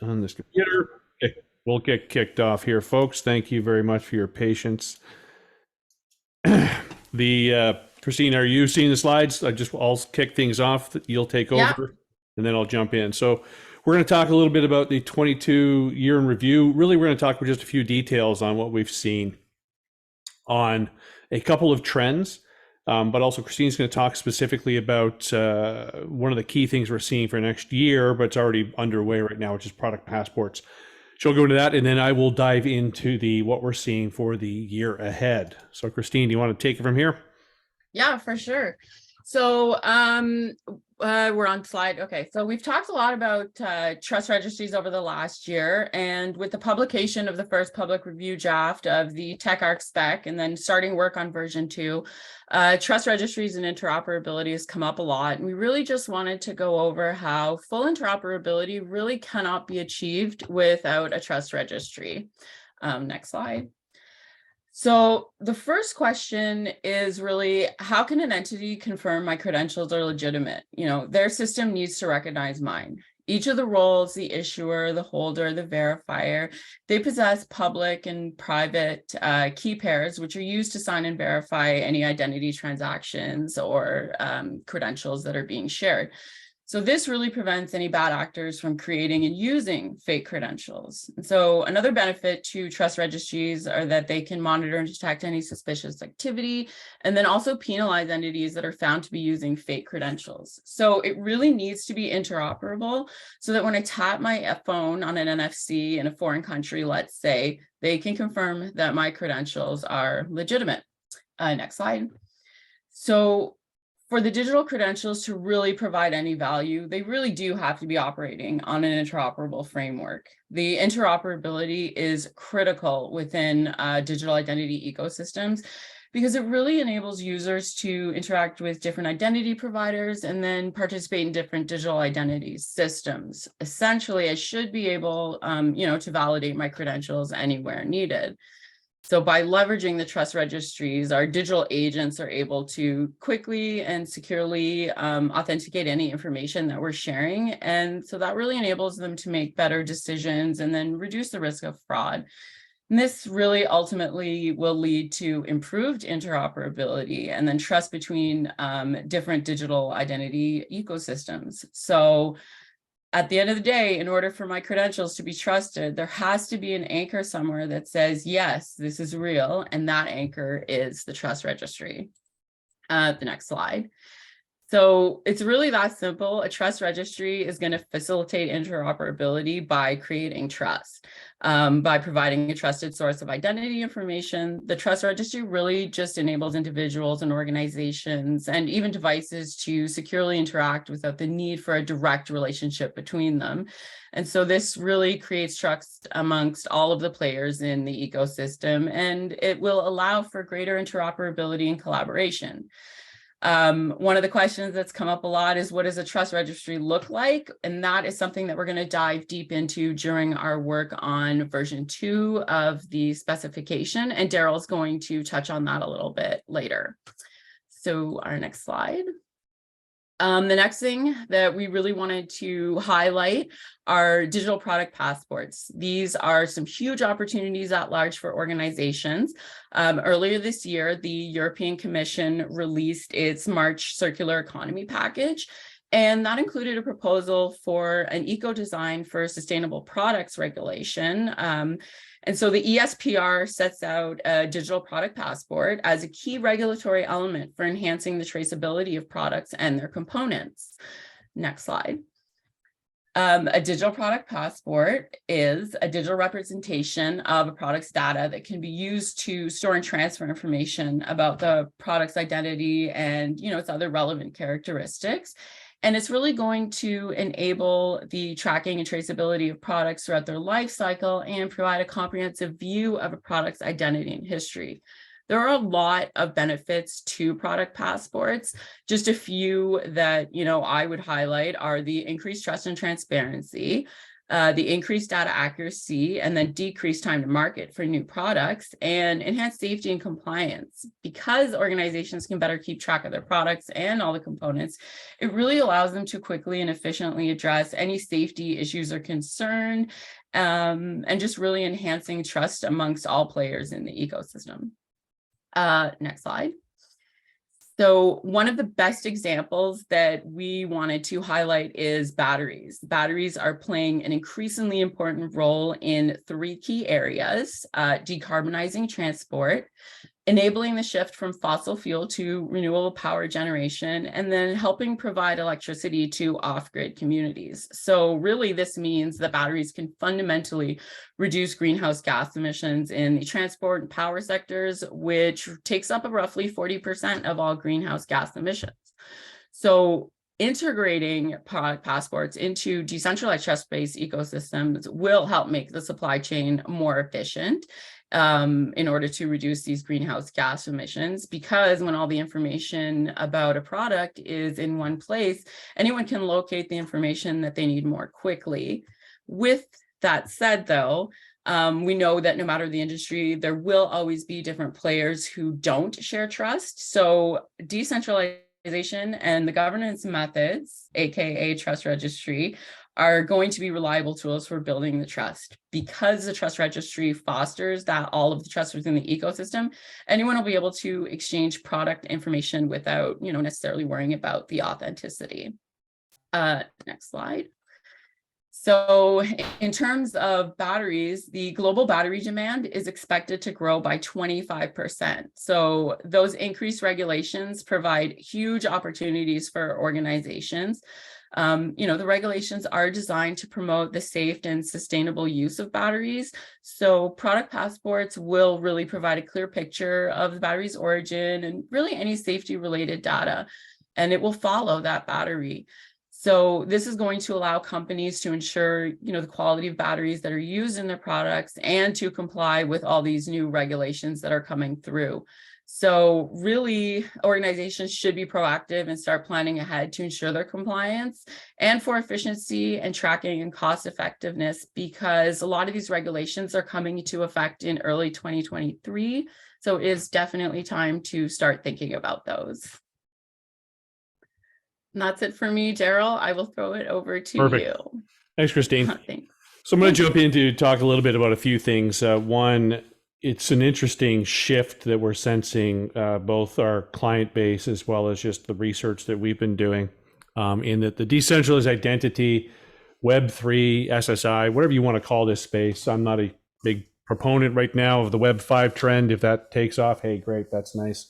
on this computer. Okay, we'll get kicked off here, folks. Thank you very much for your patience. Christine, are you seeing the slides? I'll kick things off. You'll take Yeah, over, and then I'll jump in. So we're going to talk a little bit about the 22 year in review. Really, we're going to talk about just a few details on what we've seen on a couple of trends. But also, Christine's going to talk specifically about one of the key things we're seeing for next year, but it's already underway right now, which is product passports. She'll go into that, and then I will dive into what we're seeing for the year ahead. So, Christine, do you want to take it from here? yeah, for sure. So we're on slide. Okay, so we've talked a lot about trust registries over the last year, and with the publication of the first public review draft of the TechArc spec, and then starting work on version 2, trust registries and interoperability has come up a lot. And we really just wanted to go over how full interoperability really cannot be achieved without a trust registry. Next slide. So the first question is really, how can an entity confirm my credentials are legitimate? Their system needs to recognize mine. Each of the roles, the issuer, the holder, the verifier, they possess public and private key pairs, which are used to sign and verify any identity transactions or credentials that are being shared. So this really prevents any bad actors from creating and using fake credentials. And so another benefit to trust registries are that they can monitor and detect any suspicious activity, and then also penalize entities that are found to be using fake credentials. So it really needs to be interoperable so that when I tap my phone on an NFC in a foreign country, let's say, they can confirm that my credentials are legitimate. Next slide. So for the digital credentials to really provide any value, they really do have to be operating on an interoperable framework. The interoperability is critical within digital identity ecosystems because it really enables users to interact with different identity providers and then participate in different digital identity systems. Essentially, I should be able, to validate my credentials anywhere needed. So by leveraging the trust registries, our digital agents are able to quickly and securely authenticate any information that we're sharing. And so that really enables them to make better decisions and then reduce the risk of fraud. And this really ultimately will lead to improved interoperability and then trust between different digital identity ecosystems. So at the end of the day, in order for my credentials to be trusted, there has to be an anchor somewhere that says, yes, this is real. And that anchor is the trust registry. The next slide. So it's really that simple. A trust registry is going to facilitate interoperability by creating trust. By providing a trusted source of identity information, the trust registry really just enables individuals and organizations and even devices to securely interact without the need for a direct relationship between them. And so this really creates trust amongst all of the players in the ecosystem, and it will allow for greater interoperability and collaboration. One of the questions that's come up a lot is, what does a trust registry look like? And that is something that we're going to dive deep into during our work on version 2 of the specification. And Daryl's going to touch on that a little bit later. So our next slide. The next thing that we really wanted to highlight are digital product passports. These are some huge opportunities at large for organizations. Earlier this year, the European Commission released its March Circular Economy package, and that included a proposal for an eco-design for sustainable products regulation. And so the ESPR sets out a digital product passport as a key regulatory element for enhancing the traceability of products and their components. Next slide. A digital product passport is a digital representation of a product's data that can be used to store and transfer information about the product's identity and, its other relevant characteristics. And it's really going to enable the tracking and traceability of products throughout their life cycle and provide a comprehensive view of a product's identity and history. There are a lot of benefits to product passports. Just a few that I would highlight are the increased trust and transparency. the increased data accuracy, and then decreased time to market for new products, and enhanced safety and compliance. Because organizations can better keep track of their products and all the components, it really allows them to quickly and efficiently address any safety issues or concern, and just really enhancing trust amongst all players in the ecosystem. Next slide. So one of the best examples that we wanted to highlight is batteries. Batteries are playing an increasingly important role in three key areas: decarbonizing transport, enabling the shift from fossil fuel to renewable power generation, and then helping provide electricity to off-grid communities. So really, this means that batteries can fundamentally reduce greenhouse gas emissions in the transport and power sectors, which takes up roughly 40% of all greenhouse gas emissions. So integrating product passports into decentralized trust-based ecosystems will help make the supply chain more efficient in order to reduce these greenhouse gas emissions, because when all the information about a product is in one place, anyone can locate the information that they need more quickly. With that said, though, we know that no matter the industry, there will always be different players who don't share trust. So decentralization and the governance methods, aka trust registry, are going to be reliable tools for building the trust. Because the trust registry fosters that all of the trust within the ecosystem, anyone will be able to exchange product information without, necessarily worrying about the authenticity. Next slide. So in terms of batteries, the global battery demand is expected to grow by 25%. So those increased regulations provide huge opportunities for organizations. The regulations are designed to promote the safe and sustainable use of batteries. So product passports will really provide a clear picture of the battery's origin and really any safety related data, and it will follow that battery. So this is going to allow companies to ensure, the quality of batteries that are used in their products and to comply with all these new regulations that are coming through. So really, organizations should be proactive and start planning ahead to ensure their compliance and for efficiency and tracking and cost effectiveness, because a lot of these regulations are coming into effect in early 2023. So it is definitely time to start thinking about those. And that's it for me, Daryl. I will throw it over to Perfect. you. Thanks, Christine. Thanks. So I'm going to jump in to talk a little bit about a few things. One, it's an interesting shift that we're sensing, both our client base as well as just the research that we've been doing, in that the decentralized identity, Web3, SSI, whatever you want to call this space. I'm not a big proponent right now of the Web5 trend. If that takes off, hey, great, that's nice.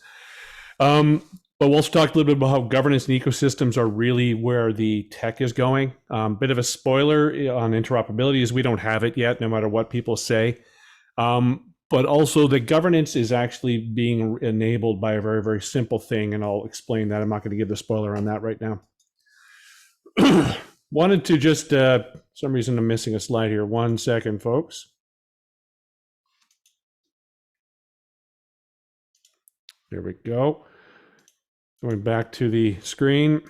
But we'll also talk a little bit about how governance and ecosystems are really where the tech is going. Bit of a spoiler on interoperability is we don't have it yet, no matter what people say. But also the governance is actually being enabled by a very, very simple thing, and I'll explain that. I'm not going to give the spoiler on that right now. Wanted to just, some reason I'm missing a slide here. 1 second, folks. There we go. Going back to the screen.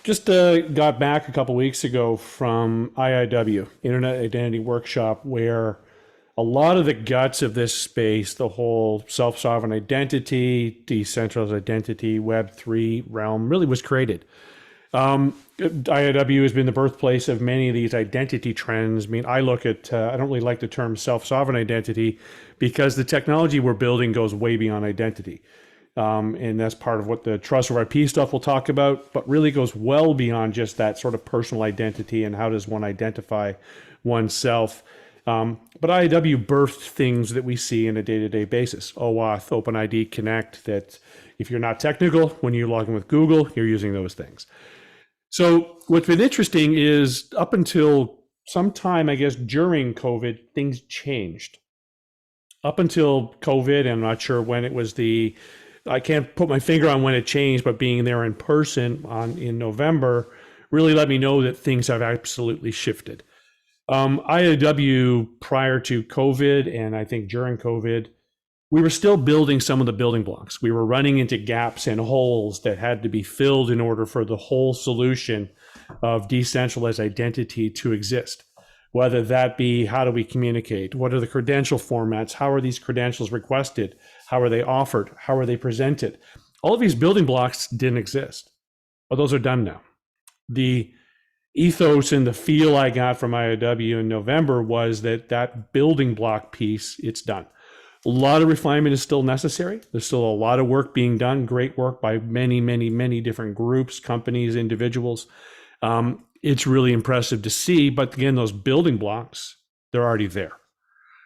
Just got back a couple weeks ago from IIW, Internet Identity Workshop, where a lot of the guts of this space, the whole self-sovereign identity, decentralized identity, Web3 realm really was created. IIW has been the birthplace of many of these identity trends. I mean, I look at, I don't really like the term self-sovereign identity because the technology we're building goes way beyond identity. And that's part of what the trust of IP stuff we'll talk about, but really goes well beyond just that sort of personal identity and how does one identify oneself. But IIW birthed things that we see on a day-to-day basis. OAuth, OpenID Connect, that if you're not technical, when you log in with Google, you're using those things. So what's been interesting is up until sometime, I guess, during COVID, things changed. Up until COVID, I'm not sure when it was I can't put my finger on when it changed, but being there in person in November really let me know that things have absolutely shifted. IIW prior to COVID, and I think during COVID, we were still building some of the building blocks. We were running into gaps and holes that had to be filled in order for the whole solution of decentralized identity to exist. Whether that be, how do we communicate? What are the credential formats? How are these credentials requested? How are they offered? How are they presented? All of these building blocks didn't exist. Well, those are done now. The ethos and the feel I got from IOW in November was that building block piece, it's done. A lot of refinement is still necessary. There's still a lot of work being done, great work by many, many, many different groups, companies, individuals. It's really impressive to see, but again, those building blocks, they're already there.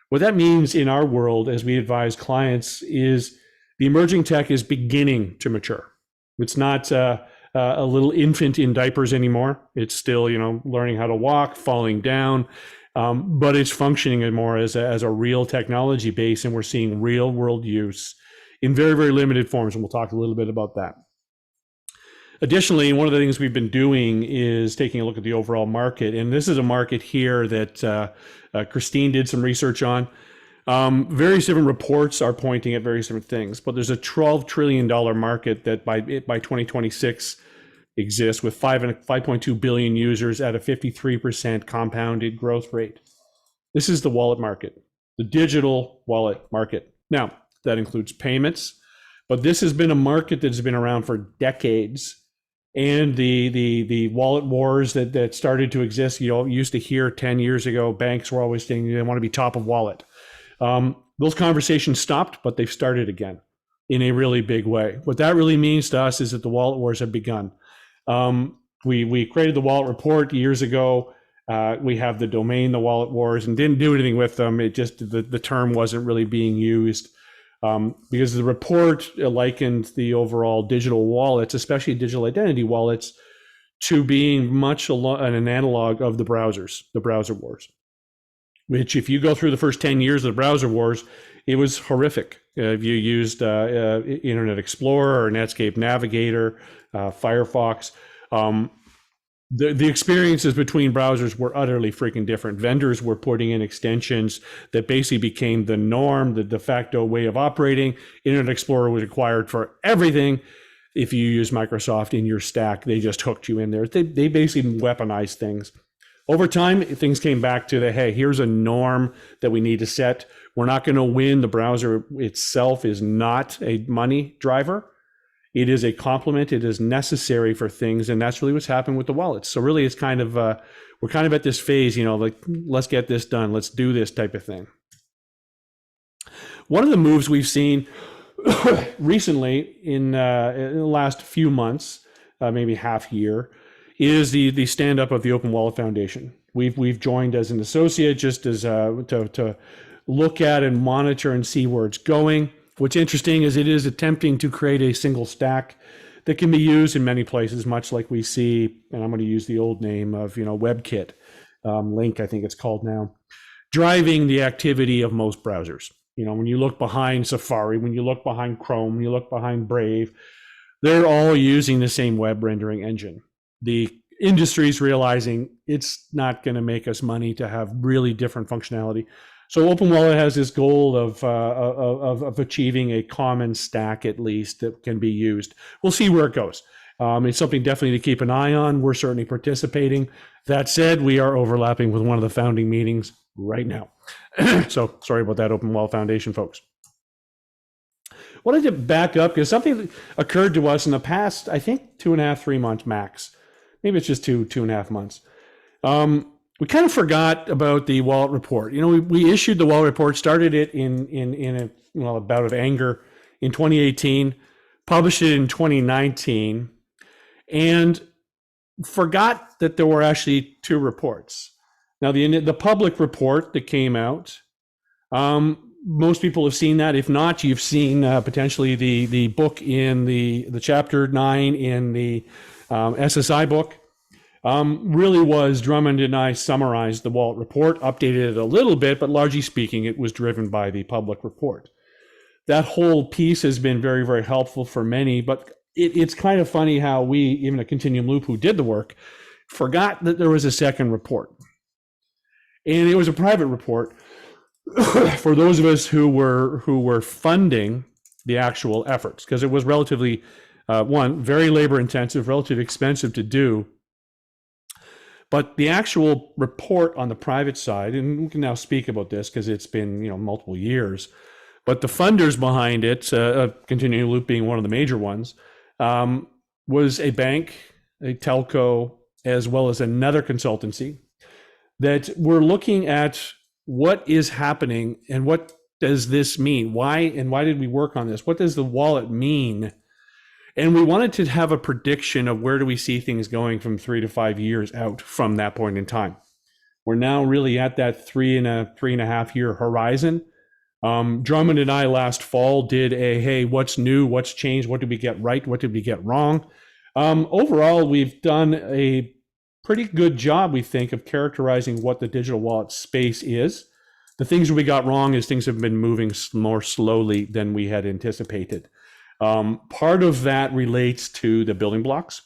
What that means in our world, as we advise clients, is the emerging tech is beginning to mature. It's not a little infant in diapers anymore. It's still, learning how to walk, falling down, but it's functioning more as a real technology base, and we're seeing real world use in very, very limited forms, and we'll talk a little bit about that. Additionally, one of the things we've been doing is taking a look at the overall market, and this is a market here that Christine did some research on. Various different reports are pointing at various different things, but there's a $12 trillion market that by 2026 exists with 5.2 billion users at a 53% compounded growth rate. This is the wallet market, the digital wallet market. Now, that includes payments, but this has been a market that's been around for decades. And the wallet wars that started to exist, used to hear 10 years ago, banks were always saying they want to be top of wallet. Those conversations stopped, but they've started again in a really big way. What that really means to us is that the wallet wars have begun. We created the wallet report years ago. We have the domain, the wallet wars, and didn't do anything with them. It just, the term wasn't really being used. Because the report likened the overall digital wallets, especially digital identity wallets, to being much an analog of the browsers, the browser wars, which if you go through the first 10 years of the browser wars, it was horrific. If you used Internet Explorer or Netscape Navigator, Firefox, the experiences between browsers were utterly freaking different. Vendors were putting in extensions that basically became the norm, the de facto way of operating. Internet Explorer was required for everything. If you use Microsoft in your stack, they just hooked you in there. They basically weaponized things. Over time, things came back to hey, here's a norm that we need to set. We're not going to win. The browser itself is not a money driver. It is a complement. It is necessary for things, and that's really what's happened with the wallets. So really, it's kind of we're kind of at this phase, like let's get this done, let's do this type of thing. One of the moves we've seen recently in the last few months, maybe half year, is the stand up of the Open Wallet Foundation. We've joined as an associate just as to look at and monitor and see where it's going. What's interesting is it is attempting to create a single stack that can be used in many places, much like we see, and I'm going to use the old name of, WebKit, Link, I think it's called now, driving the activity of most browsers. When you look behind Safari, when you look behind Chrome, when you look behind Brave, they're all using the same web rendering engine. The industry's realizing it's not going to make us money to have really different functionality. So Open Wallet has this goal of achieving a common stack, at least, that can be used. We'll see where it goes. It's something definitely to keep an eye on. We're certainly participating. That said, we are overlapping with one of the founding meetings right now. So sorry about that, Open Wallet Foundation folks. Wanted to back up because something occurred to us in the past, I think 2.5, 3 months max. Maybe it's just 2.5 months. We kind of forgot about the wallet report. We issued the wallet report, started it in a bout of anger in 2018, published it in 2019, and forgot that there were actually 2 reports. Now, the public report that came out, most people have seen that. If not, you've seen potentially the book in the chapter 9 in the SSI book. Really was Drummond and I summarized the wallet report, updated it a little bit, but largely speaking, it was driven by the public report. That whole piece has been very, very helpful for many, but it's kind of funny how we, even at Continuum Loop, who did the work, forgot that there was a second report. And it was a private report for those of us who were funding the actual efforts, because it was relatively one, very labor intensive, relatively expensive to do. But the actual report on the private side, and we can now speak about this because it's been multiple years, but the funders behind it, Continuing Loop being one of the major ones, was a bank, a telco, as well as another consultancy that were looking at what is happening and what does this mean? Why did we work on this? What does the wallet mean? And we wanted to have a prediction of where do we see things going from 3 to 5 years out from that point in time. We're now really at that 3.5 year horizon. Drummond and I last fall did hey, what's new, what's changed, what did we get right, what did we get wrong? Overall, we've done a pretty good job, we think, of characterizing what the digital wallet space is. The things we got wrong is things have been moving more slowly than we had anticipated. Part of that relates to the building blocks,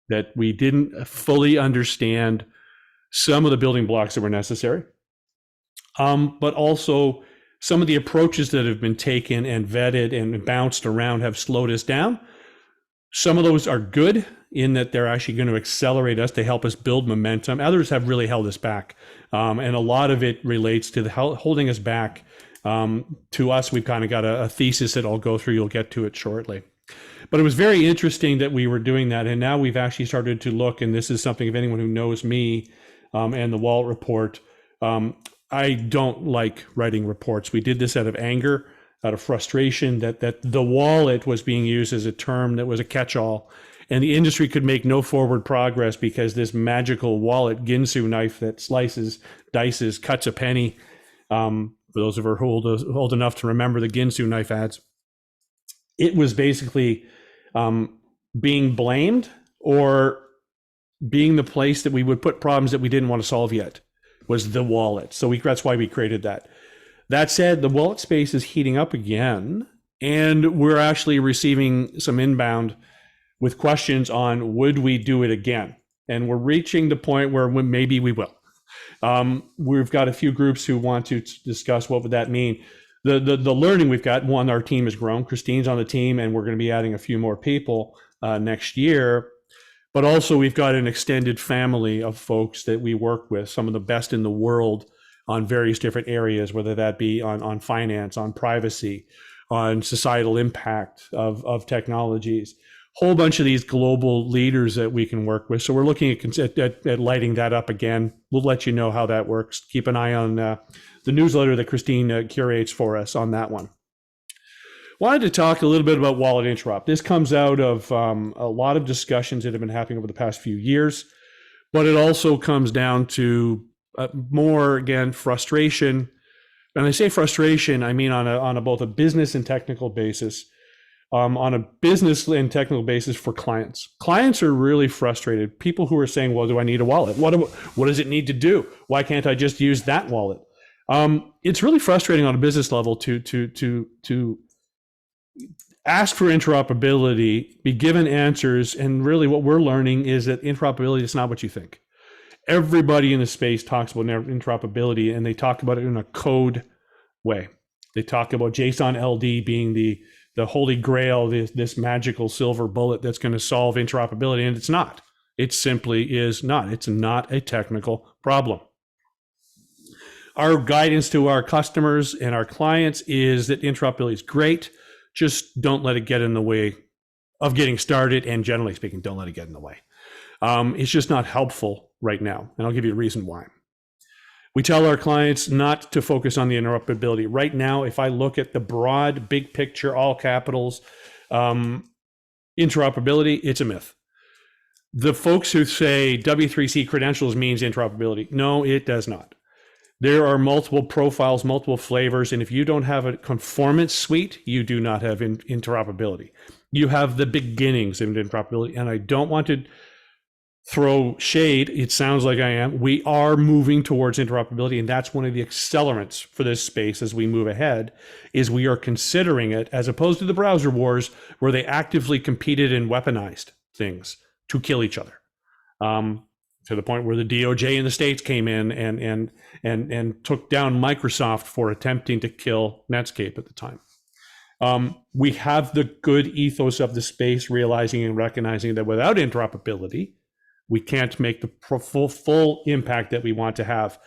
that we didn't fully understand some of the building blocks that were necessary, but also some of the approaches that have been taken and vetted and bounced around have slowed us down. Some of those are good in that they're actually going to accelerate us to help us build momentum. Others have really held us back. And a lot of it relates to holding us back. To us, we've kind of got a thesis that I'll go through. You'll get to it shortly. But it was very interesting that we were doing that. And now we've actually started to look, and this is something, if anyone who knows me and the Wallet Report, I don't like writing reports. We did this out of anger, out of frustration that the wallet was being used as a term that was a catch-all, and the industry could make no forward progress because this magical wallet Ginsu knife that slices, dices, cuts a penny. For those of us old enough to remember the Ginsu knife ads, it was basically being blamed or being the place that we would put problems that we didn't want to solve yet, was the wallet. So that's why we created that. That said, the wallet space is heating up again, and we're actually receiving some inbound with questions on would we do it again? And we're reaching the point where maybe we will. We've got a few groups who want to discuss what would that mean. The learning we've got, one, our team has grown. Christine's on the team, and we're going to be adding a few more people next year. But also we've got an extended family of folks that we work with, some of the best in the world on various different areas, whether that be on finance, on privacy, on societal impact of technologies. Whole bunch of these global leaders that we can work with. So we're looking at lighting that up again. We'll let you know how that works. Keep an eye on the newsletter that Christine curates for us on that one. Wanted to talk a little bit about Wallet Interop. This comes out of a lot of discussions that have been happening over the past few years, but it also comes down to more, again, frustration. And I say frustration, I mean on both a business and technical basis. On a business and technical basis for clients. Clients are really frustrated. People who are saying, well, do I need a wallet? What does it need to do? Why can't I just use that wallet? It's really frustrating on a business level to ask for interoperability, be given answers, and really what we're learning is that interoperability is not what you think. Everybody in the space talks about interoperability, and they talk about it in a code way. They talk about JSON LD being the holy grail, this magical silver bullet that's going to solve interoperability, and it's not. It simply is not. It's not a technical problem. Our guidance to our customers and our clients is that interoperability is great. Just don't let it get in the way of getting started, and generally speaking, don't let it get in the way. It's just not helpful right now, and I'll give you a reason why. We tell our clients not to focus on the interoperability. Right now, if I look at the broad, big picture, all capitals, interoperability, it's a myth. The folks who say W3C credentials means interoperability, no, it does not. There are multiple profiles, multiple flavors, and if you don't have a conformance suite, you do not have interoperability. You have the beginnings of interoperability, and I don't want to throw shade. It sounds like I am. We are moving towards interoperability, and that's one of the accelerants for this space as we move ahead, is we are considering it as opposed to the browser wars where they actively competed and weaponized things to kill each other. to the point where the DOJ in the States came in and took down Microsoft for attempting to kill Netscape at the time. We have the good ethos of the space, realizing and recognizing that without interoperability, we can't make the full impact that we want to have.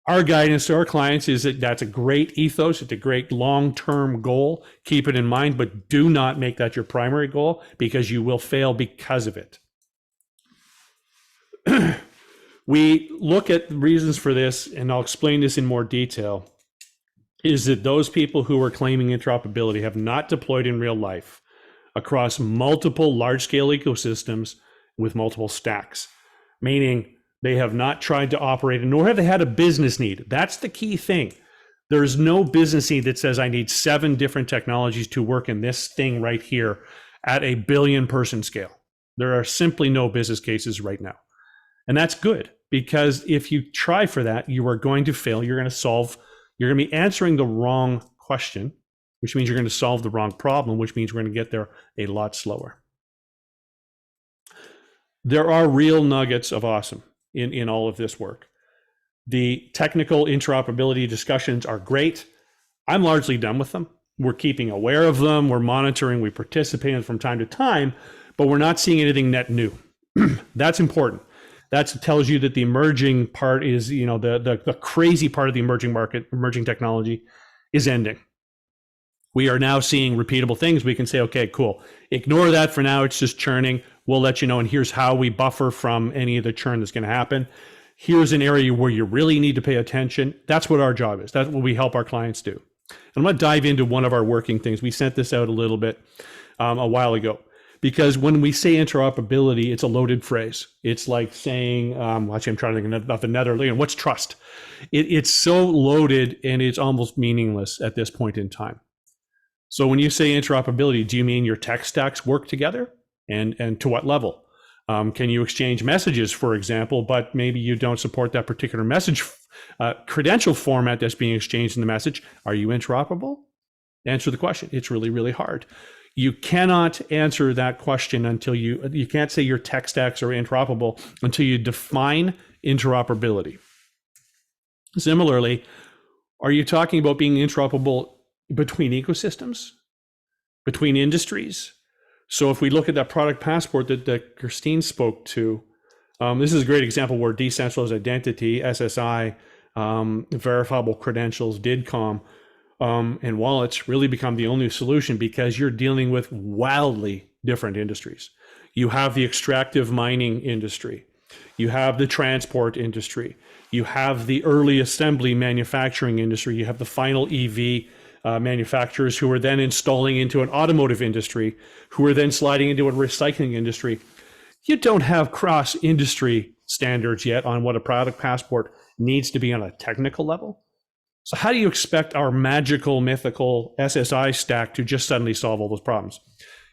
Our guidance to our clients is that that's a great ethos. It's a great long-term goal. Keep it in mind, but do not make that your primary goal, because you will fail because of it. We look at reasons for this, and I'll explain this in more detail, is that those people who are claiming interoperability have not deployed in real life across multiple large-scale ecosystems with multiple stacks, meaning they have not tried to operate, nor have they had a business need. That's the key thing. There's no business need that says I need 7 different technologies to work in this thing right here at a billion-person scale. There are simply no business cases right now. And that's good, because if you try for that, you are going to fail. You're going to be answering the wrong question, which means you're going to solve the wrong problem, which means we're going to get there a lot slower. There are real nuggets of awesome in all of this work. The technical interoperability discussions are great. I'm largely done with them. We're keeping aware of them. We're monitoring. We participate in from time to time, but we're not seeing anything net new. That's important. That tells you that the emerging part is, the crazy part of the emerging market, emerging technology is ending. We are now seeing repeatable things. We can say, okay, cool. Ignore that for now. It's just churning. We'll let you know. And here's how we buffer from any of the churn that's going to happen. Here's an area where you really need to pay attention. That's what our job is. That's what we help our clients do. And I'm going to dive into one of our working things. We sent this out a little bit a while ago, because when we say interoperability, it's a loaded phrase. It's like saying, actually, I'm trying to think of another, what's trust? It's so loaded, and it's almost meaningless at this point in time. So when you say interoperability, do you mean your tech stacks work together? And to what level? Can you exchange messages, for example, but maybe you don't support that particular message credential format that's being exchanged in the message? Are you interoperable? Answer the question. It's really, really hard. You cannot answer that question until you can't say your tech stacks are interoperable until you define interoperability. Similarly, are you talking about being interoperable between ecosystems, between industries? So if we look at that product passport that Christine spoke to, this is a great example where decentralized identity, SSI, verifiable credentials, DIDCOM, and wallets really become the only solution, because you're dealing with wildly different industries. You have the extractive mining industry. You have the transport industry. You have the early assembly manufacturing industry. You have the final EV manufacturers who are then installing into an automotive industry, who are then sliding into a recycling industry. You don't have cross-industry standards yet on what a product passport needs to be on a technical level. So how do you expect our magical, mythical SSI stack to just suddenly solve all those problems?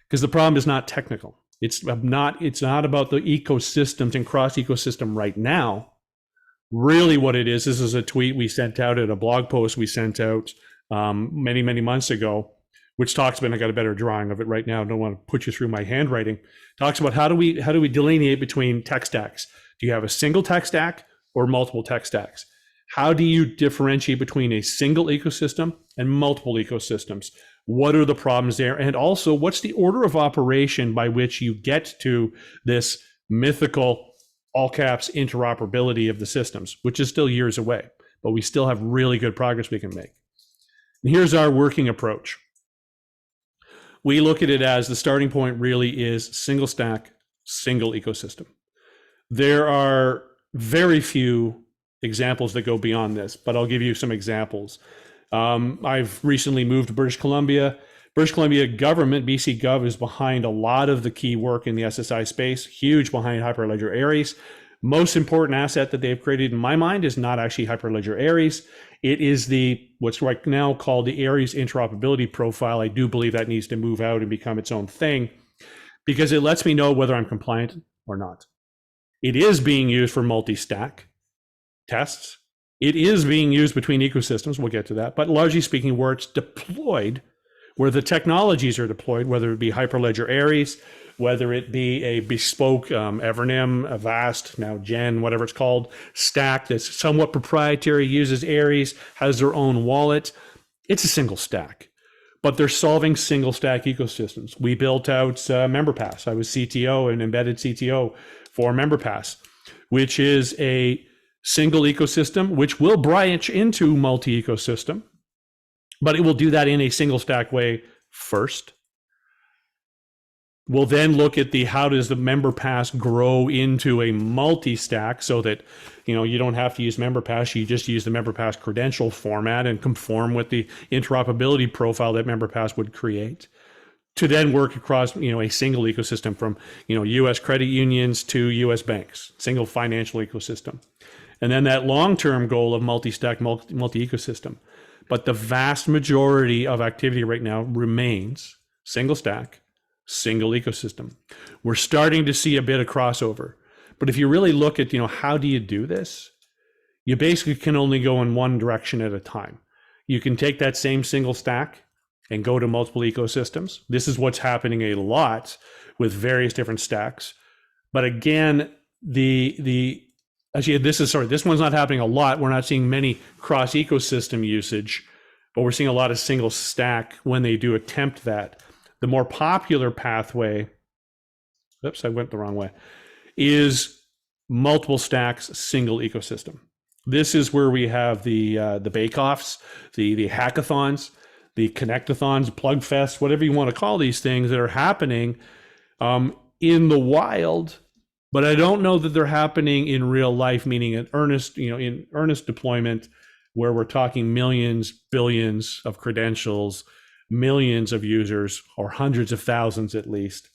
Because the problem is not technical. It's not about the ecosystems and cross-ecosystem right now. Really what it is, this is a tweet we sent out at a blog post we sent out many, many months ago, which talks about, I got a better drawing of it right now. I don't want to put you through my handwriting. Talks about how do we delineate between tech stacks? Do you have a single tech stack or multiple tech stacks? How do you differentiate between a single ecosystem and multiple ecosystems? What are the problems there? And also, what's the order of operation by which you get to this mythical, all caps, interoperability of the systems, which is still years away, but we still have really good progress we can make. And here's our working approach. We look at it as the starting point really is single stack, single ecosystem. There are very few examples that go beyond this, but I'll give you some examples. I've recently moved to British Columbia. British Columbia government, BC Gov, is behind a lot of the key work in the SSI space, huge behind Hyperledger Aries. Most important asset that they've created in my mind is not actually Hyperledger Aries. It is what's right now called the Aries interoperability profile. I do believe that needs to move out and become its own thing, because it lets me know whether I'm compliant or not. It is being used for multi-stack tests. It is being used between ecosystems. We'll get to that. But largely speaking, where it's deployed, where the technologies are deployed, whether it be Hyperledger Aries, whether it be a bespoke Evernym, Avast, now Gen, whatever it's called, stack that's somewhat proprietary, uses Aries, has their own wallet. It's a single stack, but they're solving single stack ecosystems. We built out MemberPass. I was CTO and embedded CTO for MemberPass, which is a single ecosystem, which will branch into multi-ecosystem, but it will do that in a single stack way first. We'll then look at how does the MemberPass grow into a multi-stack so that, you don't have to use MemberPass, you just use the MemberPass credential format and conform with the interoperability profile that MemberPass would create, to then work across, a single ecosystem from, US credit unions to US banks, single financial ecosystem. And then that long-term goal of multi-stack, multi-ecosystem. But the vast majority of activity right now remains single stack, single ecosystem. We're starting to see a bit of crossover. But if you really look at, how do you do this? You basically can only go in one direction at a time. You can take that same single stack and go to multiple ecosystems. This is what's happening a lot with various different stacks. But again, this one's not happening a lot. We're not seeing many cross ecosystem usage, but we're seeing a lot of single stack when they do attempt that. The more popular pathway, I went the wrong way, is multiple stacks, single ecosystem. This is where we have the bake-offs, the hackathons, the connectathons, plugfests, whatever you want to call these things that are happening in the wild. But I don't know that they're happening in real life, meaning in earnest deployment, where we're talking millions, billions of credentials, millions of users, or hundreds of thousands at least.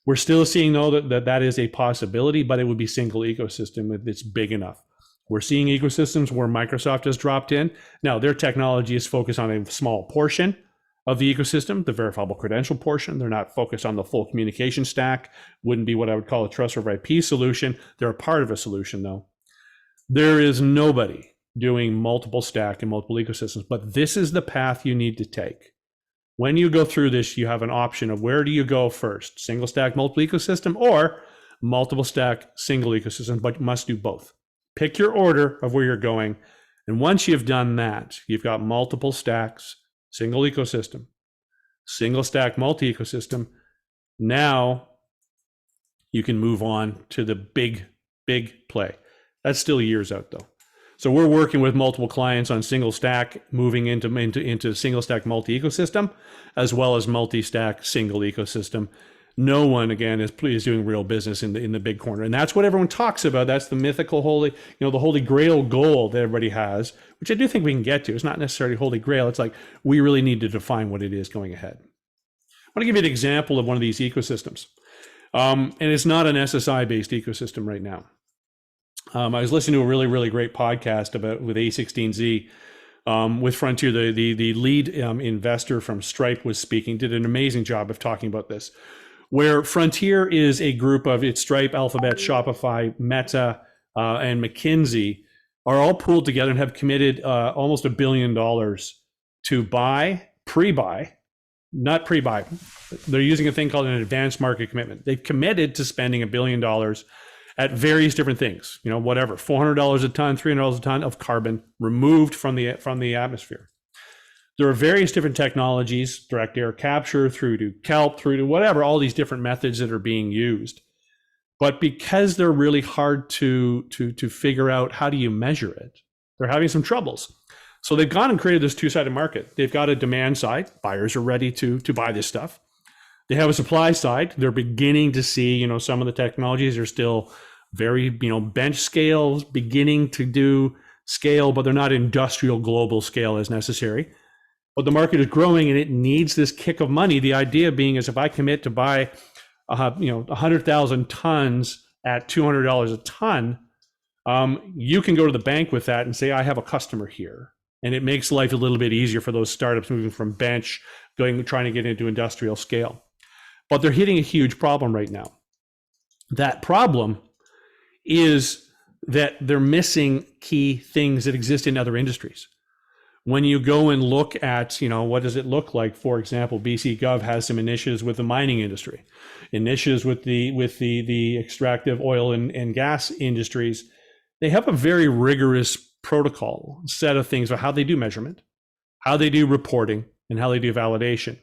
We're still seeing, though, that is a possibility, but it would be single ecosystem if it's big enough. We're seeing ecosystems where Microsoft has dropped in. Now, their technology is focused on a small portion of the ecosystem, the verifiable credential portion. They're not focused on the full communication stack. Wouldn't be what I would call a trust over IP solution. They're a part of a solution, though. There is nobody doing multiple stack and multiple ecosystems, but this is the path you need to take. When you go through this, you have an option of where do you go first, single stack, multiple ecosystem, or multiple stack, single ecosystem, but you must do both. Pick your order of where you're going. And once you've done that, you've got multiple stacks, single ecosystem, single stack, multi ecosystem. Now you can move on to the big play. That's still years out, though. So we're working with multiple clients on single stack, moving into single stack multi ecosystem, as well as multi stack single ecosystem. No one, again, is doing real business in the big corner, and that's what everyone talks about. That's the mythical holy, the holy grail goal that everybody has, which I do think we can get to. It's not necessarily holy grail. It's like we really need to define what it is going ahead. I want to give you an example of one of these ecosystems, and it's not an SSI based ecosystem right now. I was listening to a really, really great podcast with A16Z with Frontier. The lead investor from Stripe was speaking, did an amazing job of talking about this, where Frontier is a group of Stripe, Alphabet, Shopify, Meta, and McKinsey are all pooled together and have committed almost $1 billion to pre-buy. They're using a thing called an advanced market commitment. They've committed to spending $1 billion at various different things, whatever, $400 a ton, $300 a ton of carbon removed from the atmosphere. There are various different technologies, direct air capture through to kelp, through to whatever, all these different methods that are being used. But because they're really hard to figure out how do you measure it, they're having some troubles. So they've gone and created this two-sided market. They've got a demand side, buyers are ready to buy this stuff. They have a supply side. They're beginning to see, some of the technologies are still very, bench scales, beginning to do scale, but they're not industrial global scale as necessary. But the market is growing and it needs this kick of money. The idea being is if I commit to buy, 100,000 tons at $200 a ton, you can go to the bank with that and say, I have a customer here. And it makes life a little bit easier for those startups moving from bench, trying to get into industrial scale. But they're hitting a huge problem right now. That problem is that they're missing key things that exist in other industries. When you go and look at, what does it look like? For example, BC Gov has some initiatives with the mining industry, initiatives with the extractive oil and gas industries. They have a very rigorous protocol set of things about how they do measurement, how they do reporting, and how they do validation.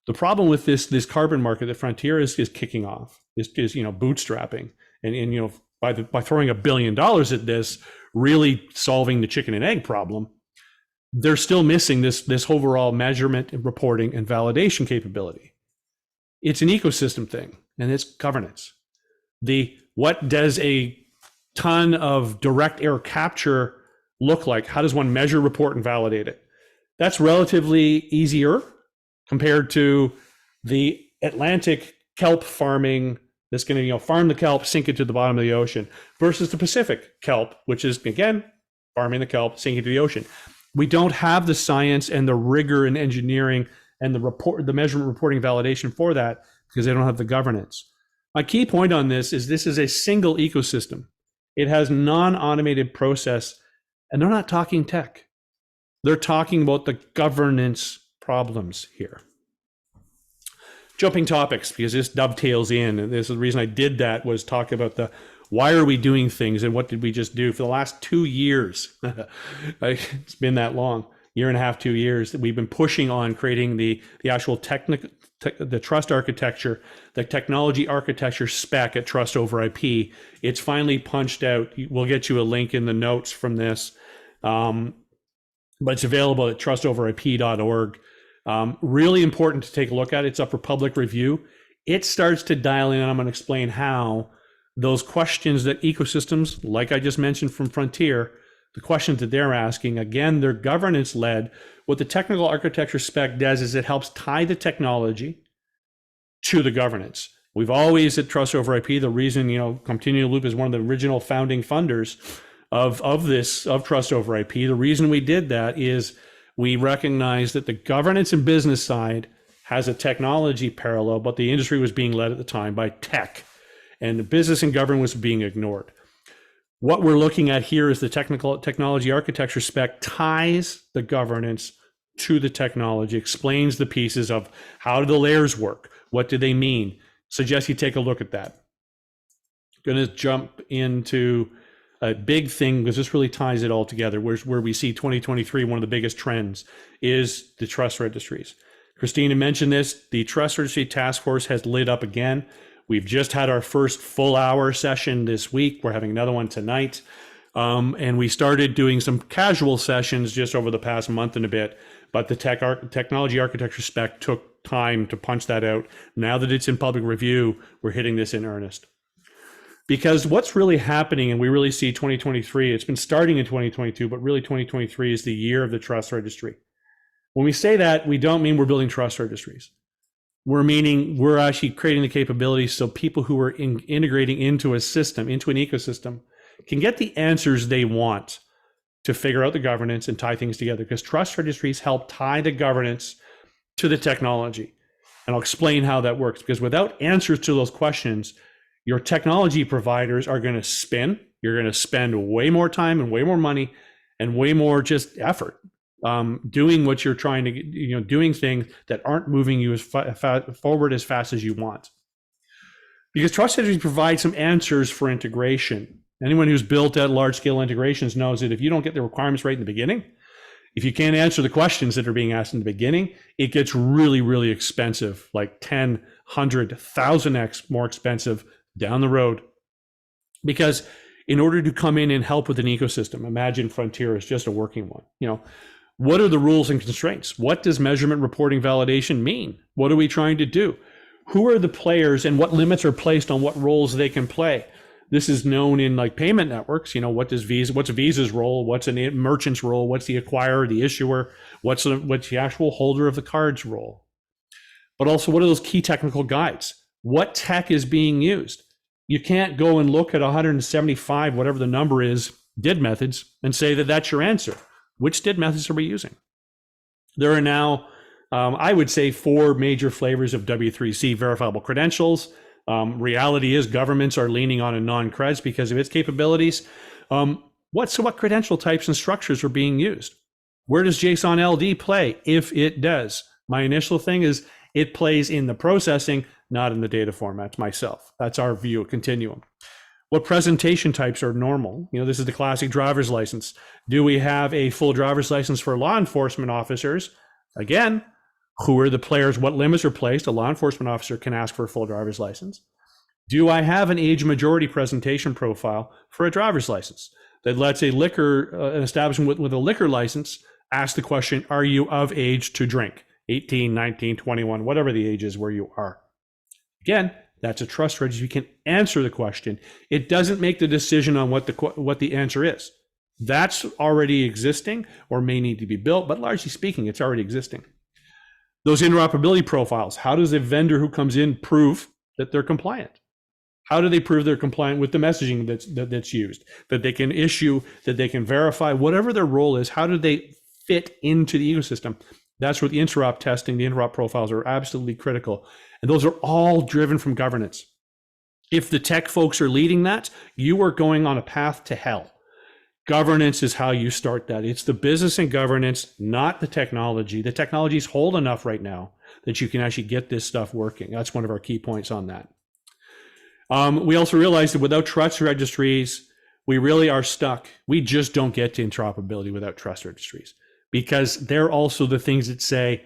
The problem with this carbon market that Frontier is kicking off is bootstrapping and by throwing $1 billion at this, really solving the chicken and egg problem, they're still missing this overall measurement and reporting and validation capability. It's an ecosystem thing, and it's governance. What does a ton of direct air capture look like? How does one measure, report, and validate it? That's relatively easier compared to the Atlantic kelp farming that's going to farm the kelp, sink it to the bottom of the ocean, versus the Pacific kelp, which is, again, farming the kelp, sinking it to the ocean. We don't have the science and the rigor and engineering and the measurement, reporting, validation for that because they don't have the governance. My key point on this is a single ecosystem. It has non-automated process, and they're not talking tech. They're talking about the governance problems here. Jumping topics, because this dovetails in, and this is the reason I did that, was talk about why are we doing things and what did we just do for the last 2 years? It's been that long, year and a half, 2 years, that we've been pushing on creating the actual the trust architecture, the technology architecture spec at Trust over IP. It's finally punched out. We'll get you a link in the notes from this, but it's available at trustoverip.org. Really important to take a look at. It's up for public review. It starts to dial in, and I'm going to explain how those questions that ecosystems, like I just mentioned from Frontier, the questions that they're asking, again, they're governance led. What the technical architecture spec does is it helps tie the technology to the governance. We've always at Trust over IP, the reason, Continuum Loop is one of the original founding funders of Trust over IP. The reason we did that is we recognize that the governance and business side has a technology parallel, but the industry was being led at the time by tech, and the business and government was being ignored. What we're looking at here is the technology architecture spec ties the governance to the technology, explains the pieces of how do the layers work, what do they mean. Suggest you take a look at that. Going to jump into a big thing because this really ties it all together. Where we see 2023, one of the biggest trends is the trust registries. Christina mentioned this. The Trust Registry Task Force has lit up again. We've just had our first full hour session this week. We're having another one tonight. And we started doing some casual sessions just over the past month and a bit, but the technology architecture spec took time to punch that out. Now that it's in public review, we're hitting this in earnest. Because what's really happening, and we really see 2023, it's been starting in 2022, but really 2023 is the year of the trust registry. When we say that, we don't mean we're building trust registries. We're meaning we're actually creating the capabilities so people who are integrating into a system, into an ecosystem, can get the answers they want to figure out the governance and tie things together, because trust registries help tie the governance to the technology. And I'll explain how that works, because without answers to those questions, your technology providers are going to spin. You're going to spend way more time and way more money and way more just effort doing what you're trying to, doing things that aren't moving you as forward as fast as you want. Because trust registries provide some answers for integration. Anyone who's built at large-scale integrations knows that if you don't get the requirements right in the beginning, if you can't answer the questions that are being asked in the beginning, it gets really, really expensive, like 10, 100, 1,000x more expensive down the road. Because in order to come in and help with an ecosystem, imagine Frontier is just a working one. What are the rules and constraints? What does measurement, reporting, validation mean? What are we trying to do? Who are the players and what limits are placed on what roles they can play? This is known in like payment networks. What's Visa's role? What's a merchant's role? What's the acquirer, the issuer? What's the actual holder of the card's role? But also, what are those key technical guides? What tech is being used? You can't go and look at 175, whatever the number is, DID methods and say that that's your answer. Which DID methods are we using? There are now, I would say, 4 major flavors of W3C verifiable credentials. Reality is governments are leaning on a non-creds because of its capabilities. What credential types and structures are being used? Where does JSON LD play? If it does, my initial thing is it plays in the processing, not in the data formats myself. That's our view of continuum. What presentation types are normal? This is the classic driver's license. Do we have a full driver's license for law enforcement officers? Again, who are the players? What limits are placed? A law enforcement officer can ask for a full driver's license. Do I have an age majority presentation profile for a driver's license that lets an establishment with a liquor license ask the question, are you of age to drink? 18, 19, 21, whatever the age is where you are. Again, that's a trust registry. You can answer the question. It doesn't make the decision on what the answer is. That's already existing or may need to be built, but largely speaking, it's already existing. Those interoperability profiles, how does a vendor who comes in prove that they're compliant? How do they prove they're compliant with the messaging that's used, that they can issue, that they can verify, whatever their role is? How do they fit into the ecosystem? That's where the interop testing, the interop profiles are absolutely critical. And those are all driven from governance. If the tech folks are leading that, you are going on a path to hell. Governance is how you start that. It's the business and governance, not the technology. The technology is old enough right now that you can actually get this stuff working. That's one of our key points on that. We also realized that without trust registries, we really are stuck. We just don't get to interoperability without trust registries, because they're also the things that say,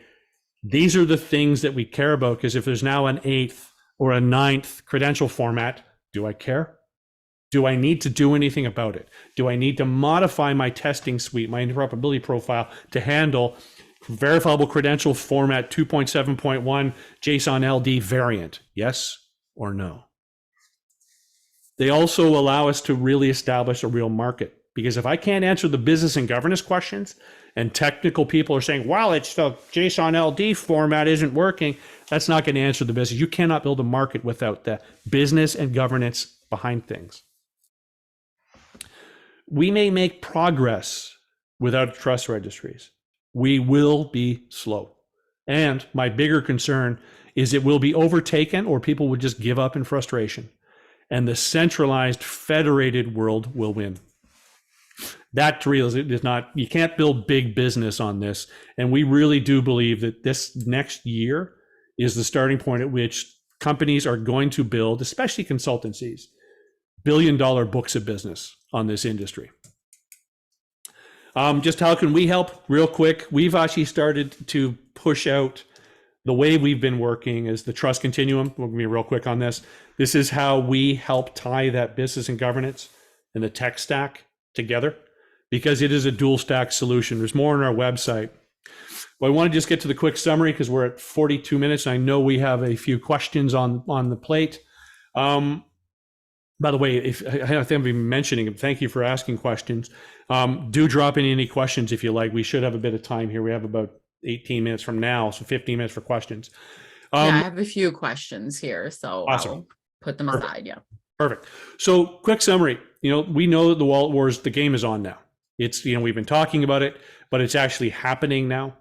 these are the things that we care about, because if there's now an 8th or a 9th credential format, do I care? Do I need to do anything about it? Do I need to modify my testing suite, my interoperability profile to handle verifiable credential format 2.7.1 JSON LD variant? Yes or no? They also allow us to really establish a real market, because if I can't answer the business and governance questions and technical people are saying, well, it's the JSON LD format isn't working, that's not going to answer the business. You cannot build a market without the business and governance behind things. We may make progress without trust registries. We will be slow. And my bigger concern is it will be overtaken, or people will just give up in frustration, and the centralized federated world will win. That is not, you can't build big business on this. And we really do believe that this next year is the starting point at which companies are going to build, especially consultancies, billion-dollar books of business on this industry. Just how can we help? Real quick, we've actually started to push out the way we've been working is the trust continuum. We'll be real quick on this. This is how we help tie that business and governance and the tech stack together, because it is a dual stack solution. There's more on our website. But I want to just get to the quick summary because we're at 42 minutes. And I know we have a few questions on the plate. By the way, if I think I've been mentioning them, thank you for asking questions. Do drop in any questions if you like. We should have a bit of time here. We have about 18 minutes from now, so 15 minutes for questions. Yeah, I have a few questions here, so awesome. I'll put them aside. Yeah. Perfect. So quick summary, we know that the wallet wars, the game is on now. It's, we've been talking about it, but it's actually happening now.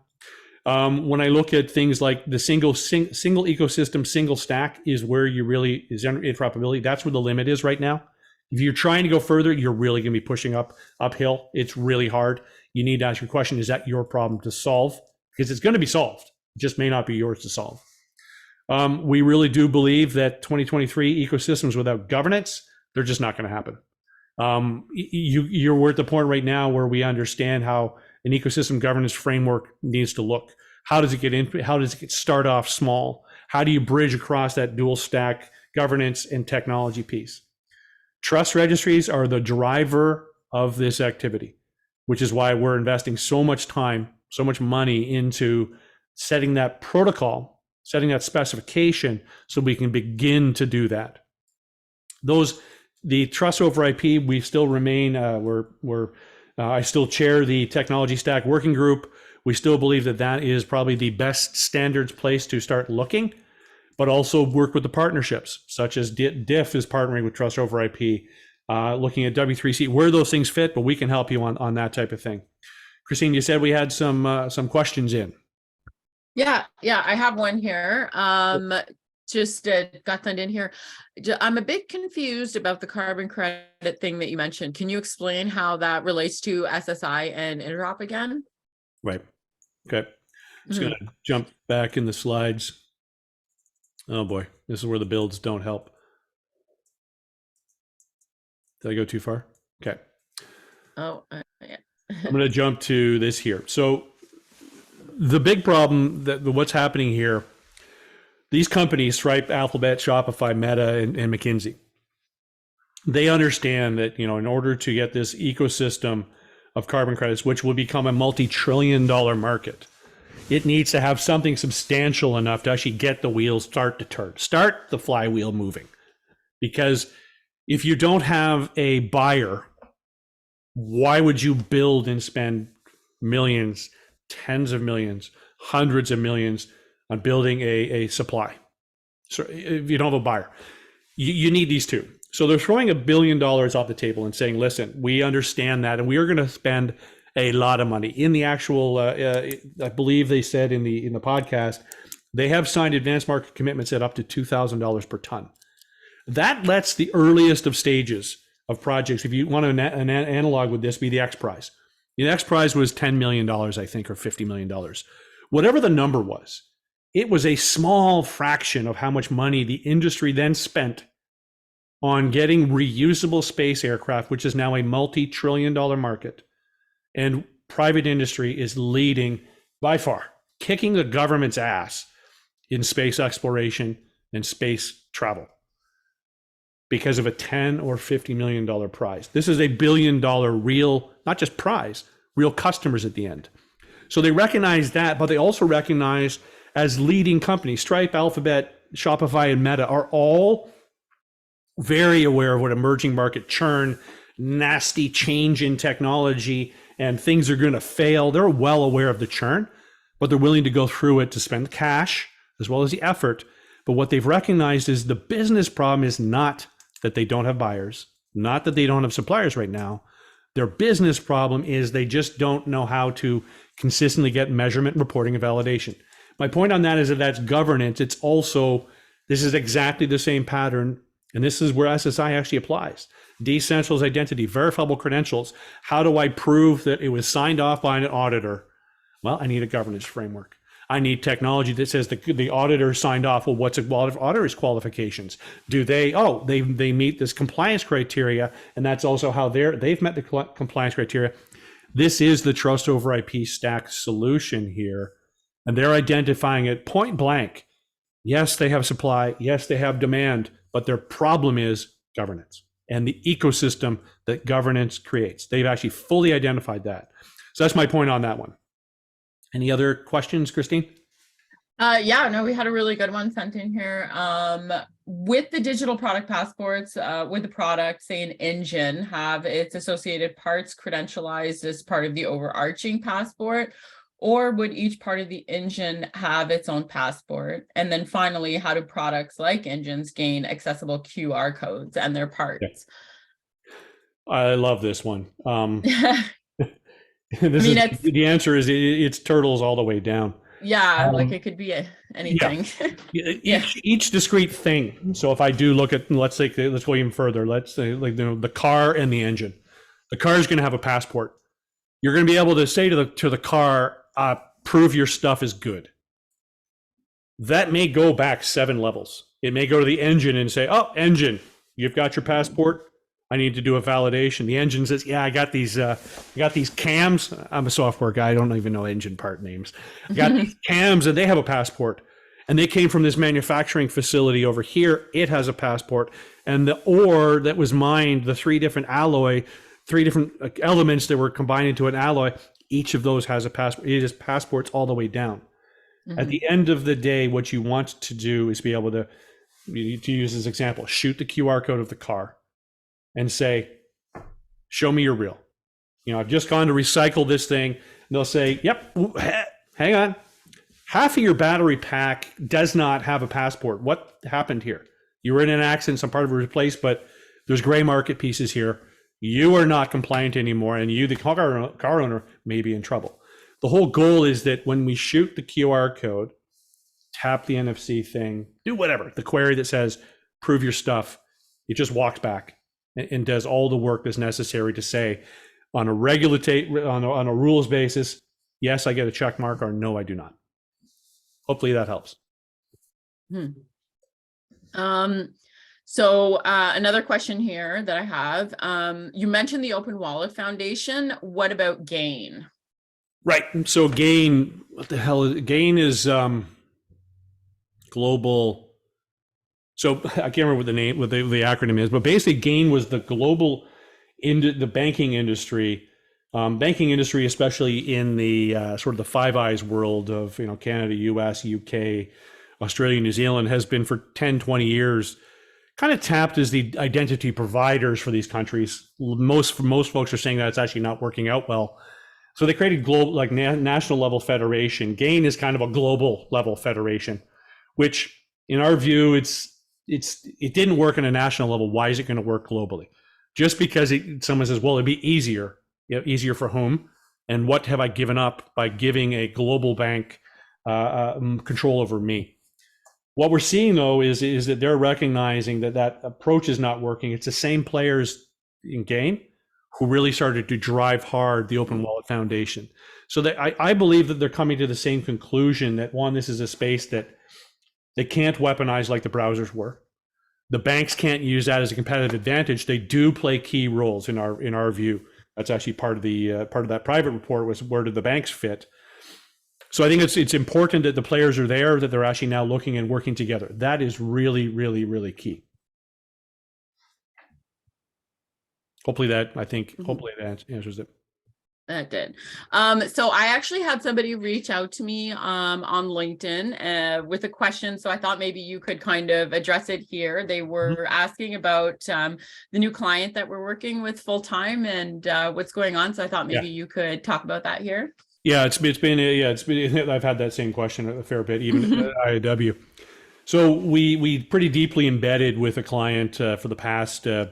When I look at things like the single ecosystem, single stack is where you really is interoperability. That's where the limit is right now. If you're trying to go further, you're really going to be pushing uphill. It's really hard. You need to ask your question, is that your problem to solve? Because it's going to be solved. It just may not be yours to solve. We really do believe that 2023 ecosystems without governance, they're just not going to happen. We're at the point right now where we understand how an ecosystem governance framework needs to look. How does it get in? How does it start off small? How do you bridge across that dual stack governance and technology piece? Trust registries are the driver of this activity, which is why we're investing so much time, so much money into setting that protocol, setting that specification so we can begin to do that. The trust over IP, we still remain, I still chair the technology stack working group. We still believe that is probably the best standards place to start looking, but also work with the partnerships, such as DIF is partnering with Trust over IP, looking at W3C, where those things fit, but we can help you on that type of thing. Christine, you said we had some questions in. Yeah, I have one here. Just got sent in here. I'm a bit confused about the carbon credit thing that you mentioned. Can you explain how that relates to SSI and interop again? Right. Okay. Just Mhm. going to jump back in the slides. Oh boy, this is where the builds don't help. Did I go too far? Okay. Oh, yeah. I'm going to jump to this here. So the big problem that what's happening here, these companies, Stripe, Alphabet, Shopify, Meta, and McKinsey, they understand that, in order to get this ecosystem of carbon credits, which will become a multi-trillion-dollar market, it needs to have something substantial enough to actually get the wheels start to turn, start the flywheel moving. Because if you don't have a buyer, why would you build and spend millions, tens of millions, hundreds of millions on building a supply? So if you don't have a buyer, you need these two. So they're throwing $1 billion off the table and saying, listen, we understand that, and we are going to spend a lot of money. In the actual, I believe they said in the podcast, they have signed advanced market commitments at up to $2,000 per ton. That lets the earliest of stages of projects, if you want an analog with this, be the X Prize. The X Prize was $10 million, I think, or $50 million. Whatever the number was, it was a small fraction of how much money the industry then spent on getting reusable space aircraft, which is now a multi-trillion-dollar market. And private industry is leading by far, kicking the government's ass in space exploration and space travel because of a $10 or $50 million prize. This is $1 billion real, not just prize, real customers at the end. So they recognize that, but they also recognize as leading companies, Stripe, Alphabet, Shopify, and Meta are all very aware of what emerging market churn, nasty change in technology, and things are going to fail. They're well aware of the churn, but they're willing to go through it to spend the cash as well as the effort. But what they've recognized is the business problem is not that they don't have buyers, not that they don't have suppliers right now. Their business problem is they just don't know how to consistently get measurement, reporting, and validation. My point on that is that that's governance. It's also, this is exactly the same pattern, and this is where SSI actually applies. Decentralized identity, verifiable credentials. How do I prove that it was signed off by an auditor? Well, I need a governance framework. I need technology that says the auditor signed off. Well, what's a auditor's qualifications? Do they, they meet this compliance criteria, and that's also how they've met the compliance criteria. This is the trust over IP stack solution here, and they're identifying it point blank. Yes, they have supply. Yes, they have demand, but their problem is governance and the ecosystem that governance creates. They've actually fully identified that. So that's my point on that one. Any other questions, Christine? Yeah, no, we had a really good one sent in here. With the digital product passports, with the product, say an engine, have its associated parts credentialized as part of the overarching passport, or would each part of the engine have its own passport? And then finally, how do products like engines gain accessible QR codes and their parts? I love this one. The answer is it's turtles all the way down. Like it could be anything. Yeah. Each discrete thing. So if I do look at, let's go even further. Let's say the car and the engine. The car is going to have a passport. You're going to be able to say to the car, prove your stuff is good. That may go back 7 levels. It may go to the engine and say, oh, engine, you've got your passport. I need to do a validation. The engine says, yeah, I got these cams. I'm a software guy. I don't even know engine part names. I got these cams and they have a passport. And they came from this manufacturing facility over here. It has a passport. And the ore that was mined, the 3 different elements that were combined into an alloy, each of those has a passport. It is passports all the way down. Mm-hmm. At the end of the day, what you want to do is be able to use this example, shoot the QR code of the car and say, show me you're real. I've just gone to recycle this thing. And they'll say, yep, hang on. Half of your battery pack does not have a passport. What happened here? You were in an accident, some part of it was replaced, but there's gray market pieces here. You are not compliant anymore, and you, the car owner, may be in trouble. The whole goal is that when we shoot the QR code, tap the NFC thing, do whatever, the query that says, prove your stuff, it just walks back and does all the work that's necessary to say, on a rules basis, yes, I get a check mark, or no, I do not. Hopefully that helps. So another question here that I have, you mentioned the Open Wallet Foundation. What about GAIN? Right. So GAIN, what the hell is GAIN is global. So I can't remember what the name, what the acronym is, but basically GAIN was the global the banking industry, especially in the sort of the Five Eyes world of, Canada, US, UK, Australia, New Zealand, has been for 10, 20 years kind of tapped as the identity providers for these countries. Most folks are saying that it's actually not working out well. So they created global, like national level federation. GAIN is kind of a global level federation, which in our view, it didn't work on a national level. Why is it going to work globally? Just because someone says, well, it'd be easier. Easier for whom? And what have I given up by giving a global bank control over me? What we're seeing, though, is that they're recognizing that approach is not working. It's the same players in GAIN who really started to drive hard the Open Wallet Foundation. So I believe that they're coming to the same conclusion that, one, this is a space that they can't weaponize like the browsers were. The banks can't use that as a competitive advantage. They do play key roles in our view. That's actually part of that private report, was where do the banks fit. So I think it's important that the players are there, that they're actually now looking and working together. That is really, really, really key. Hopefully that answers it. That did. So I actually had somebody reach out to me on LinkedIn with a question. So I thought maybe you could kind of address it here. They were asking about the new client that we're working with full time and what's going on. So I thought maybe you could talk about that here. Yeah, it's been I've had that same question a fair bit, even at IAW. So we pretty deeply embedded with a client for the past since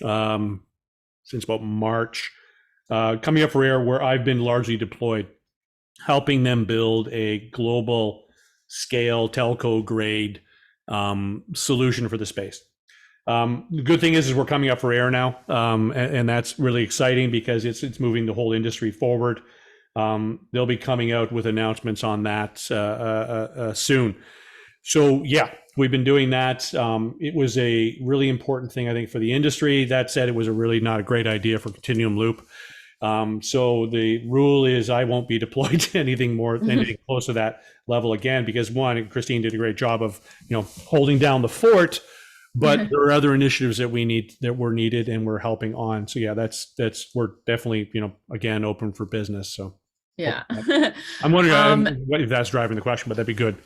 about March. Coming up for air, where I've been largely deployed, helping them build a global scale telco grade solution for the space. The good thing is we're coming up for air now, and that's really exciting because it's moving the whole industry forward. They'll be coming out with announcements on that soon. So yeah, we've been doing that. It was a really important thing, I think, for the industry. That said, it was really not a great idea for Continuum Loop. So the rule is I won't be deployed to anything close to that level again, because one, Christine did a great job of, holding down the fort, but there are other initiatives that were needed and we're helping on. So yeah, we're definitely, again, open for business. So yeah, I'm wondering if that's driving the question, but that'd be good.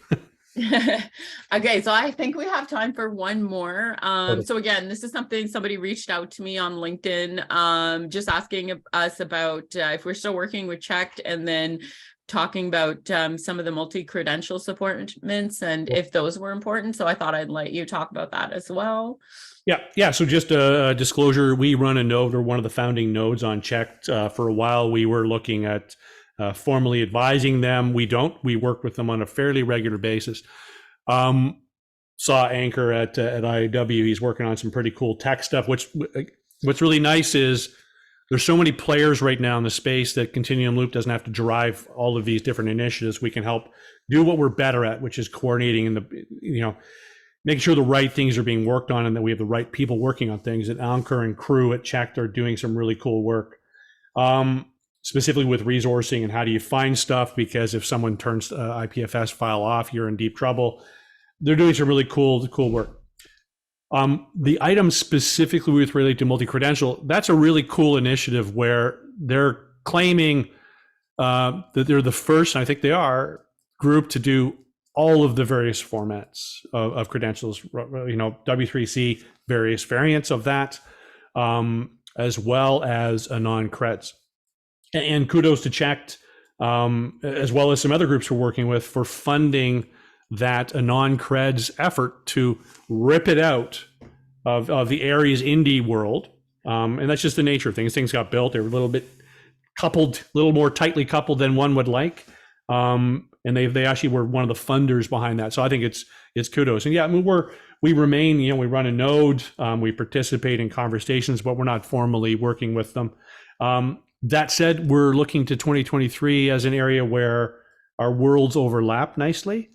Okay, so I think we have time for one more. So again, this is something somebody reached out to me on LinkedIn, just asking us about if we're still working with Checked, and then talking about some of the multi-credential supportments and if those were important. So I thought I'd let you talk about that as well. Yeah. So just a disclosure, we run a node, or one of the founding nodes on Checked. For a while, we were looking at formally advising them. We work with them on a fairly regular basis. Saw Anchor at IAW. He's working on some pretty cool tech stuff. What's really nice is there's so many players right now in the space that Continuum Loop doesn't have to drive all of these different initiatives. We can help do what we're better at, which is coordinating and making sure the right things are being worked on and that we have the right people working on things. And Anchor and crew at Checked are doing some really cool work. Specifically with resourcing and how do you find stuff, because if someone turns IPFS file off, you're in deep trouble. They're doing some really cool work. The item specifically with related to multi-credential, that's a really cool initiative where they're claiming that they're the first, and I think they are, group to do all of the various formats of credentials, W3C, various variants of that, as well as a non-creds. And kudos to Checked, as well as some other groups we're working with, for funding that a non-creds effort to rip it out of the Aries indie world. And that's just the nature of things. Things got built. They were a little bit coupled, a little more tightly coupled than one would like. And they actually were one of the funders behind that. So I think it's kudos. And yeah, I mean, we remain, we run a node, we participate in conversations, but we're not formally working with them. That said, we're looking to 2023 as an area where our worlds overlap nicely.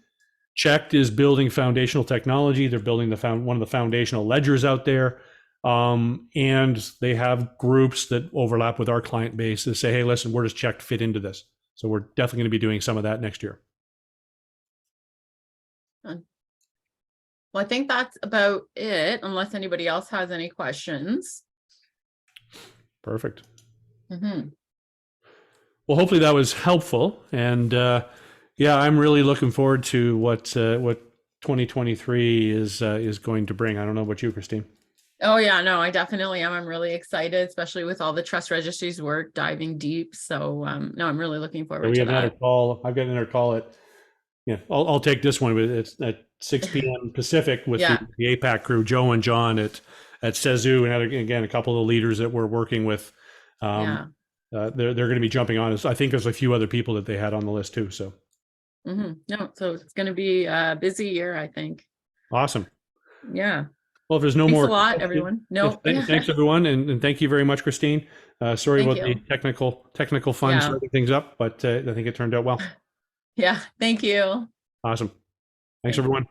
Checked is building foundational technology. They're building one of the foundational ledgers out there. And they have groups that overlap with our client base that say, hey, listen, where does Checked fit into this? So we're definitely going to be doing some of that next year. Well, I think that's about it, unless anybody else has any questions. Perfect. Mm-hmm. Well, hopefully that was helpful. And yeah, I'm really looking forward to what 2023 is going to bring. I don't know about you, Christine. Oh yeah, no, I definitely am. I'm really excited, especially with all the trust registries work diving deep. So no, I'm really looking forward We to have another that. call. I've got another call at, yeah, I'll take this one, but it's at 6 p.m. Pacific with Yeah. the APAC crew, Joe and John at CESU, and again, a couple of the leaders that we're working with. Yeah. They're going to be jumping on. I think there's a few other people that they had on the list too. So No, so it's going to be a busy year, I think. awesome. Yeah. Well, if there's no Thanks more a lot, questions, everyone. No. thanks everyone, and thank you very much, Christine. Sorry Thank about you. the technical fun Yeah. starting things up, but I think it turned out well. Yeah. Thank you. Awesome. Thanks Okay. everyone.